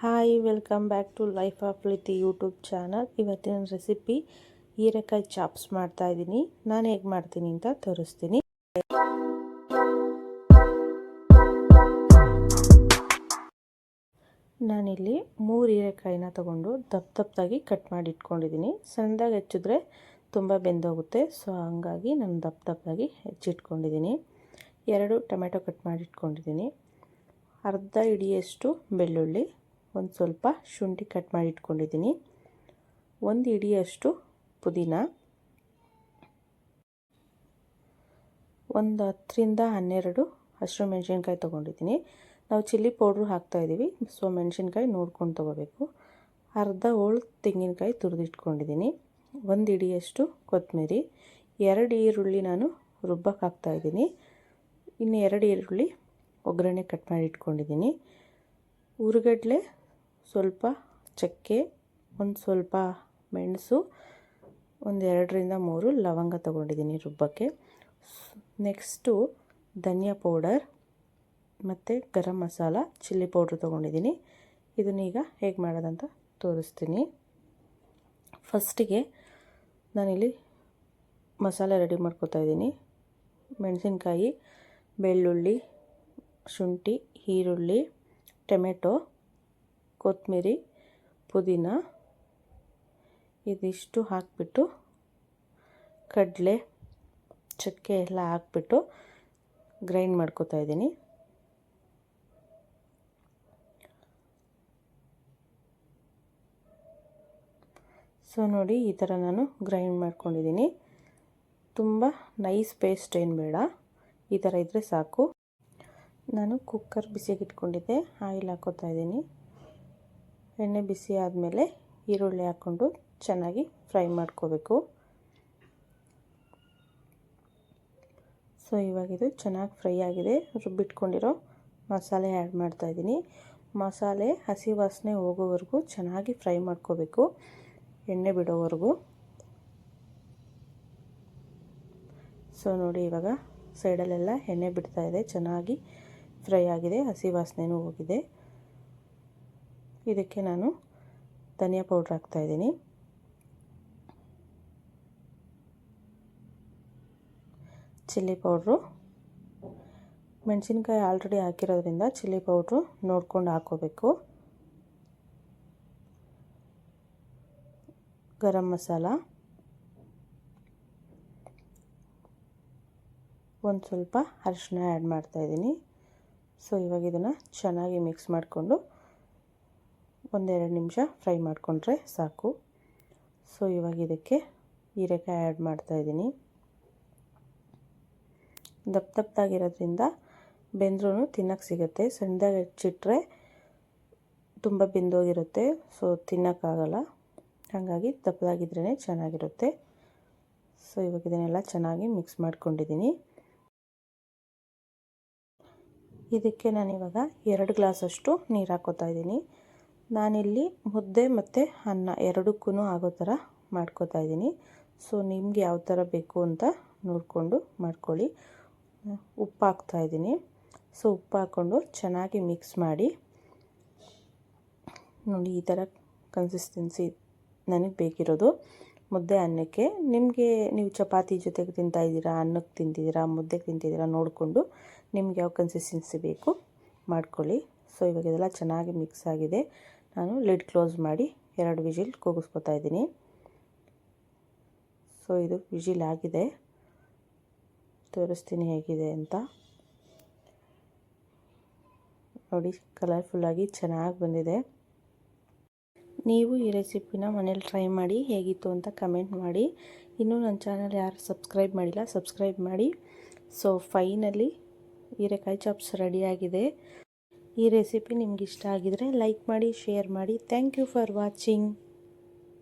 Hi, welcome back to life of Preethi YouTube channel. ಇವತ್ತಿನ recipe ಹೀರೆಕಾಯಿ chops ಮಾಡ್ತಾಯಿದ್ದೀನಿ. ನಾನು ಹೇಗೆ ಮಾಡ್ತೀನಿ ಅಂತ ತೋರಿಸ್ತೀನಿ. ನಾನಿಲ್ಲಿ 3 ಹೀರೆಕಾಯಿನ ತೊಗೊಂಡು ದಪ್ಪದಾಗಿ ಕಟ್ ಮಾಡಿ ಇಟ್ಕೊಂಡಿದ್ದೀನಿ. ಸಣ್ಣದಾಗಿ ಹೆಚ್ಚಿದ್ರೆ ತುಂಬ ಬೆಂದೋಗುತ್ತೆ, ಸೊ ಹಂಗಾಗಿ ನಾನು ದಪ್ಪದಾಗಿ ಹೆಚ್ಚಿಟ್ಕೊಂಡಿದ್ದೀನಿ. 2 ಟೊಮೆಟೊ ಕಟ್ ಮಾಡಿ ಇಟ್ಕೊಂಡಿದ್ದೀನಿ. ಅರ್ಧ ಹಿಡಿಯಷ್ಟು ಬೆಳ್ಳುಳ್ಳಿ, ಒಂದು ಸ್ವಲ್ಪ ಶುಂಠಿ ಕಟ್ ಮಾಡಿ ಇಟ್ಕೊಂಡಿದ್ದೀನಿ. 1 ಹಿಡಿಯಷ್ಟು ಪುದೀನ, ಒಂದು 10ರಿಂದ 12 ಹಸಿರು ಮೆಣಸಿನ್ಕಾಯಿ ತೊಗೊಂಡಿದ್ದೀನಿ. ನಾವು ಚಿಲ್ಲಿ ಪೌಡ್ರು ಹಾಕ್ತಾಯಿದ್ದೀವಿ, ಸೊ ಮೆಣಸಿನ್ಕಾಯಿ ನೋಡ್ಕೊಂಡು ತೊಗೋಬೇಕು. ಅರ್ಧ ಹೋಳು ತೆಂಗಿನಕಾಯಿ ತುರಿದಿಟ್ಕೊಂಡಿದ್ದೀನಿ. 1 ಹಿಡಿಯಷ್ಟು ಕೊತ್ತಂಬರಿ, 2 ಈರುಳ್ಳಿ ನಾನು ರುಬ್ಬಕ್ಕೆ ಹಾಕ್ತಾಯಿದ್ದೀನಿ. ಇನ್ನು 2 ಈರುಳ್ಳಿ ಒಗ್ಗರಣೆ ಕಟ್ ಮಾಡಿ ಇಟ್ಕೊಂಡಿದ್ದೀನಿ. ಉರುಗಡ್ಲೆ, ಸ್ವಲ್ಪ ಚಕ್ಕೆ, ಒಂದು ಸ್ವಲ್ಪ ಮೆಣಸು, ಒಂದು 2ರಿಂದ 3 ಲವಂಗ ತೊಗೊಂಡಿದ್ದೀನಿ ರುಬ್ಬಕ್ಕೆ. ನೆಕ್ಸ್ಟು ಧನಿಯಾ ಪೌಡರ್ ಮತ್ತು ಗರಂ ಮಸಾಲ, ಚಿಲ್ಲಿ ಪೌಡ್ರ್ ತೊಗೊಂಡಿದ್ದೀನಿ. ಇದನ್ನೀಗ ಹೇಗೆ ಮಾಡೋದಂತ ತೋರಿಸ್ತೀನಿ. ಫಸ್ಟಿಗೆ ನಾನಿಲ್ಲಿ ಮಸಾಲೆ ರೆಡಿ ಮಾಡ್ಕೊತಾ ಇದ್ದೀನಿ. ಮೆಣಸಿನ್ಕಾಯಿ, ಬೆಳ್ಳುಳ್ಳಿ, ಶುಂಠಿ, ಈರುಳ್ಳಿ, ಟೊಮೆಟೊ, ಕೊತ್ತಂಬರಿ, ಪುದೀನ ಇದಿಷ್ಟು ಹಾಕಿಬಿಟ್ಟು, ಕಡಲೆ, ಚಕ್ಕೆ ಎಲ್ಲ ಹಾಕ್ಬಿಟ್ಟು ಗ್ರೈಂಡ್ ಮಾಡ್ಕೊತಾ ಇದ್ದೀನಿ. ಸೊ ನೋಡಿ, ಈ ಥರ ನಾನು ಗ್ರೈಂಡ್ ಮಾಡ್ಕೊಂಡಿದ್ದೀನಿ. ತುಂಬ ನೈಸ್ ಪೇಸ್ಟ್ ಏನು ಬೇಡ, ಈ ಥರ ಇದ್ದರೆ ಸಾಕು. ನಾನು ಕುಕ್ಕರ್ ಬಿಸಿಗೆ ಇಟ್ಕೊಂಡಿದ್ದೆ, ಆಯಿಲ್ ಹಾಕ್ಕೋತಾ ಇದ್ದೀನಿ. ಎಣ್ಣೆ ಬಿಸಿ ಆದಮೇಲೆ ಈರುಳ್ಳಿ ಹಾಕ್ಕೊಂಡು ಚೆನ್ನಾಗಿ ಫ್ರೈ ಮಾಡ್ಕೋಬೇಕು. ಸೊ ಇವಾಗಿದು ಚೆನ್ನಾಗಿ ಫ್ರೈ ಆಗಿದೆ. ರುಬ್ಬಿಟ್ಕೊಂಡಿರೋ ಮಸಾಲೆ ಆ್ಯಡ್ ಮಾಡ್ತಾಯಿದ್ದೀನಿ. ಮಸಾಲೆ ಹಸಿ ವಾಸನೆ ಹೋಗೋವರೆಗೂ ಚೆನ್ನಾಗಿ ಫ್ರೈ ಮಾಡ್ಕೋಬೇಕು, ಎಣ್ಣೆ ಬಿಡೋವರೆಗೂ. ಸೊ ನೋಡಿ, ಇವಾಗ ಸೈಡಲ್ಲೆಲ್ಲ ಎಣ್ಣೆ ಬಿಡ್ತಾಯಿದೆ, ಚೆನ್ನಾಗಿ ಫ್ರೈ ಆಗಿದೆ, ಹಸಿ ವಾಸನೆನೂ ಹೋಗಿದೆ. ಇದಕ್ಕೆ ನಾನು ಧನಿಯಾ ಪೌಡ್ರ್ ಹಾಕ್ತಾಯಿದ್ದೀನಿ. ಚಿಲ್ಲಿ ಪೌಡ್ರು, ಮೆಣಸಿನ್ಕಾಯಿ ಆಲ್ರೆಡಿ ಹಾಕಿರೋದ್ರಿಂದ ಚಿಲ್ಲಿ ಪೌಡ್ರು ನೋಡ್ಕೊಂಡು ಹಾಕ್ಕೋಬೇಕು. ಗರಂ ಮಸಾಲ, ಒಂದು ಸ್ವಲ್ಪ ಅರಿಶಿನ ಆ್ಯಡ್ ಮಾಡ್ತಾಯಿದ್ದೀನಿ. ಸೊ ಇವಾಗ ಇದನ್ನು ಚೆನ್ನಾಗಿ ಮಿಕ್ಸ್ ಮಾಡಿಕೊಂಡು 1-2 ನಿಮಿಷ ಫ್ರೈ ಮಾಡಿಕೊಂಡ್ರೆ ಸಾಕು. ಸೊ ಇವಾಗ ಇದಕ್ಕೆ ಹೀರೆಕಾಯಿ ಆ್ಯಡ್ ಮಾಡ್ತಾಯಿದ್ದೀನಿ. ದಪ್ಪದಾಗಿರೋದ್ರಿಂದ ಬೆಂದ್ರೂ ತಿನ್ನೋಕ್ಕೆ ಸಿಗುತ್ತೆ. ಸಣ್ಣದಾಗಿ ಹೆಚ್ಚಿಟ್ರೆ ತುಂಬ ಬೆಂದೋಗಿರುತ್ತೆ, ಸೊ ತಿನ್ನೋಕ್ಕಾಗಲ್ಲ. ಹಾಗಾಗಿ ದಪ್ಪದಾಗಿದ್ರೇ ಚೆನ್ನಾಗಿರುತ್ತೆ. ಸೊ ಇವಾಗ ಇದನ್ನೆಲ್ಲ ಚೆನ್ನಾಗಿ ಮಿಕ್ಸ್ ಮಾಡ್ಕೊಂಡಿದ್ದೀನಿ. ಇದಕ್ಕೆ ನಾನಿವಾಗ 2 ಗ್ಲಾಸಷ್ಟು ನೀರು ಹಾಕ್ಕೋತಾ ಇದ್ದೀನಿ. ನಾನಿಲ್ಲಿ ಮುದ್ದೆ ಮತ್ತು ಅನ್ನ ಎರಡಕ್ಕೂ ಆಗೋ ಥರ ಮಾಡ್ಕೋತಾ ಇದ್ದೀನಿ. ಸೊ ನಿಮ್ಗೆ ಯಾವ ಥರ ಬೇಕು ಅಂತ ನೋಡಿಕೊಂಡು ಮಾಡ್ಕೊಳ್ಳಿ. ಉಪ್ಪು ಹಾಕ್ತಾಯಿದ್ದೀನಿ. ಸೊ ಉಪ್ಪು ಹಾಕ್ಕೊಂಡು ಚೆನ್ನಾಗಿ ಮಿಕ್ಸ್ ಮಾಡಿ. ನೋಡಿ, ಈ ಥರ ಕನ್ಸಿಸ್ಟೆನ್ಸಿ ನನಗೆ ಬೇಕಿರೋದು ಮುದ್ದೆ ಅನ್ನಕ್ಕೆ. ನಿಮಗೆ ನೀವು ಚಪಾತಿ ಜೊತೆಗೆ ತಿಂತಾಯಿದ್ದೀರಾ, ಅನ್ನಕ್ಕೆ ತಿಂತಿದ್ದೀರಾ, ಮುದ್ದೆಗೆ ತಿಂತಿದ್ದೀರಾ ನೋಡಿಕೊಂಡು ನಿಮ್ಗೆ ಯಾವ ಕನ್ಸಿಸ್ಟೆನ್ಸಿ ಬೇಕು ಮಾಡ್ಕೊಳ್ಳಿ. ಸೊ ಇವಾಗ ಇದೆಲ್ಲ ಚೆನ್ನಾಗಿ ಮಿಕ್ಸ್ ಆಗಿದೆ. ನಾನು ಲಿಡ್ ಕ್ಲೋಸ್ ಮಾಡಿ 2 ವಿಜಿಲ್ ಕೂಗಿಸ್ಕೊತಾ ಇದ್ದೀನಿ. ಸೊ ಇದು ವಿಜಿಲ್ ಆಗಿದೆ, ತೋರಿಸ್ತೀನಿ ಹೇಗಿದೆ ಅಂತ. ನೋಡಿ, ಕಲರ್ಫುಲ್ಲಾಗಿ ಚೆನ್ನಾಗಿ ಬಂದಿದೆ. ನೀವು ಈ ರೆಸಿಪಿನ ಮನೇಲಿ ಟ್ರೈ ಮಾಡಿ, ಹೇಗಿತ್ತು ಅಂತ ಕಮೆಂಟ್ ಮಾಡಿ. ಇನ್ನೂ ನನ್ನ ಚಾನಲ್ ಯಾರು ಸಬ್ಸ್ಕ್ರೈಬ್ ಮಾಡಿಲ್ಲ, ಸಬ್ಸ್ಕ್ರೈಬ್ ಮಾಡಿ. ಸೊ ಫೈನಲಿ ಹೀರೆಕಾಯಿ ಚಾಪ್ಸ್ ರೆಡಿಯಾಗಿದೆ. ಈ ರೆಸಿಪಿ ನಿಮ್ಗೆ ಇಷ್ಟ ಆಗಿದರೆ ಲೈಕ್ ಮಾಡಿ, ಶೇರ್ ಮಾಡಿ. Thank you for watching.